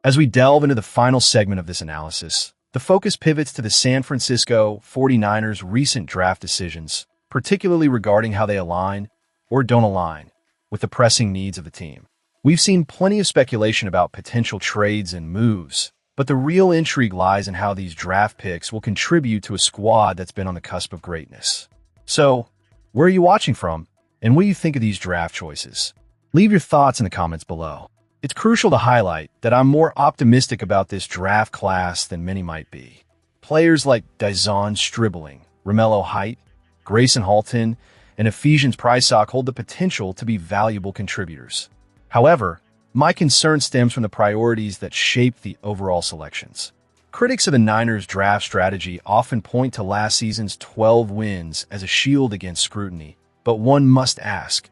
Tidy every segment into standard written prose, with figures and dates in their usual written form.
As we delve into the final segment of this analysis, the focus pivots to the San Francisco 49ers' recent draft decisions, particularly regarding how they align or don't align with the pressing needs of the team. We've seen plenty of speculation about potential trades and moves, but the real intrigue lies in how these draft picks will contribute to a squad that's been on the cusp of greatness. So, where are you watching from, and what do you think of these draft choices? Leave your thoughts in the comments below. It's crucial to highlight that I'm more optimistic about this draft class than many might be. Players like Dizon Stribling, Romello Height, Grayson Halton, and Ephesians Prysock hold the potential to be valuable contributors. However, my concern stems from the priorities that shape the overall selections. Critics of the Niners' draft strategy often point to last season's 12 wins as a shield against scrutiny, but one must ask,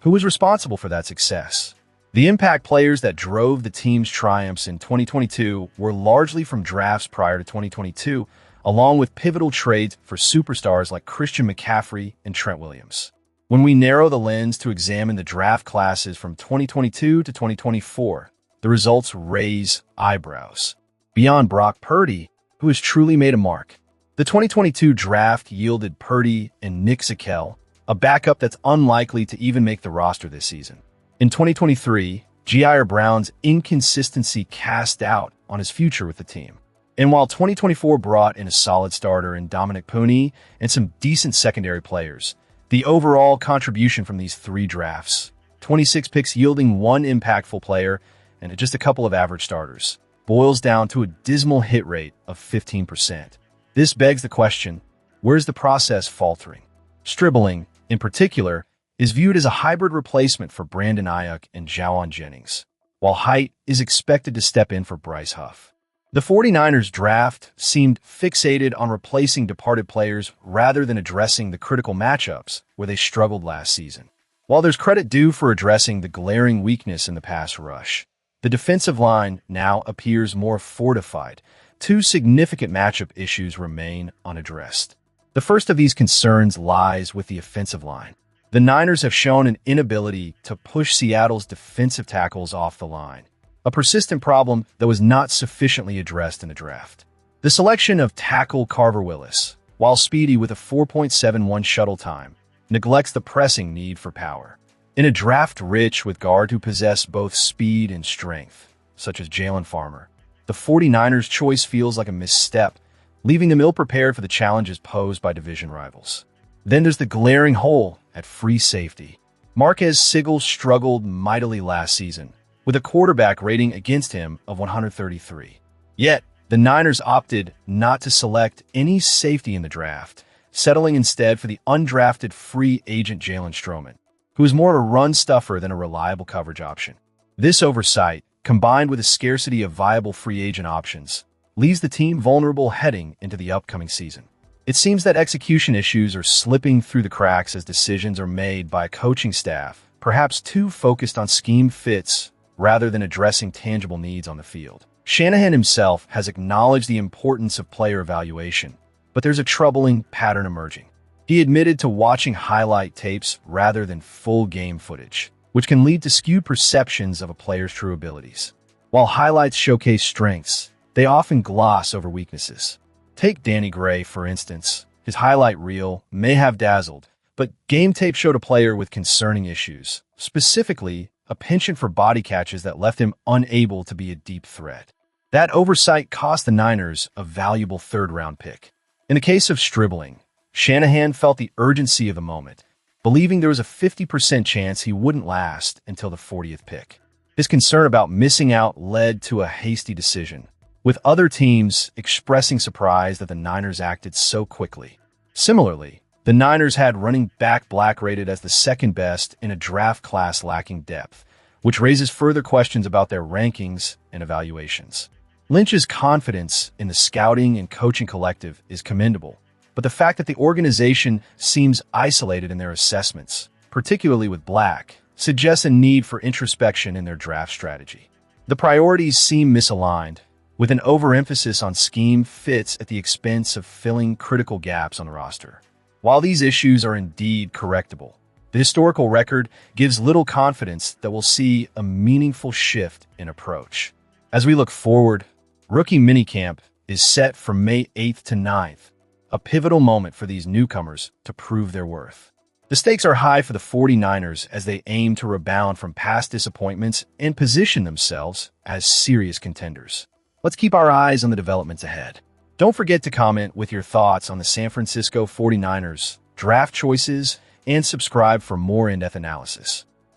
who was responsible for that success? The impact players that drove the team's triumphs in 2022 were largely from drafts prior to 2022, along with pivotal trades for superstars like Christian McCaffrey and Trent Williams. When we narrow the lens to examine the draft classes from 2022 to 2024, the results raise eyebrows. Beyond Brock Purdy, who has truly made a mark, the 2022 draft yielded Purdy and Nick Zakelj, a backup that's unlikely to even make the roster this season. In 2023, Jair Brown's inconsistency cast doubt on his future with the team. And while 2024 brought in a solid starter in Dominic Puni and some decent secondary players, the overall contribution from these three drafts, 26 picks yielding one impactful player and just a couple of average starters, boils down to a dismal hit rate of 15%. This begs the question, where's the process faltering? Stribling, in particular, is viewed as a hybrid replacement for Brandon Aiyuk and Jawan Jennings, while Height is expected to step in for Bryce Huff. The 49ers draft seemed fixated on replacing departed players rather than addressing the critical matchups where they struggled last season. While there's credit due for addressing the glaring weakness in the pass rush, the defensive line now appears more fortified. Two significant matchup issues remain unaddressed. The first of these concerns lies with the offensive line. The Niners have shown an inability to push Seattle's defensive tackles off the line, a persistent problem that was not sufficiently addressed in the draft. The selection of tackle Carver Willis, while speedy with a 4.71 shuttle time, neglects the pressing need for power. In a draft rich with guards who possess both speed and strength, such as Jalen Farmer, the 49ers' choice feels like a misstep, leaving them ill-prepared for the challenges posed by division rivals. Then there's the glaring hole at free safety. Marquez Sigel struggled mightily last season, with a quarterback rating against him of 133. Yet, the Niners opted not to select any safety in the draft, settling instead for the undrafted free agent Jalen Stroman, who is more of a run stuffer than a reliable coverage option. This oversight, combined with a scarcity of viable free agent options, leaves the team vulnerable heading into the upcoming season. It seems that execution issues are slipping through the cracks as decisions are made by a coaching staff, perhaps too focused on scheme fits rather than addressing tangible needs on the field. Shanahan himself has acknowledged the importance of player evaluation, but there's a troubling pattern emerging. He admitted to watching highlight tapes rather than full game footage, which can lead to skewed perceptions of a player's true abilities. While highlights showcase strengths, they often gloss over weaknesses. Take Danny Gray, for instance. His highlight reel may have dazzled, but game tape showed a player with concerning issues, specifically a penchant for body catches that left him unable to be a deep threat. That oversight cost the Niners a valuable third-round pick. In the case of Stribling, Shanahan felt the urgency of the moment, believing there was a 50% chance he wouldn't last until the 40th pick. His concern about missing out led to a hasty decision, with other teams expressing surprise that the Niners acted so quickly. Similarly, the Niners had running back Black rated as the second best in a draft class lacking depth, which raises further questions about their rankings and evaluations. Lynch's confidence in the scouting and coaching collective is commendable, but the fact that the organization seems isolated in their assessments, particularly with Black, suggests a need for introspection in their draft strategy. The priorities seem misaligned, with an overemphasis on scheme fits at the expense of filling critical gaps on the roster. While these issues are indeed correctable, the historical record gives little confidence that we'll see a meaningful shift in approach. As we look forward, rookie minicamp is set for May 8th to 9th, a pivotal moment for these newcomers to prove their worth. The stakes are high for the 49ers as they aim to rebound from past disappointments and position themselves as serious contenders. Let's keep our eyes on the developments ahead. Don't forget to comment with your thoughts on the San Francisco 49ers, draft choices, and subscribe for more in-depth analysis.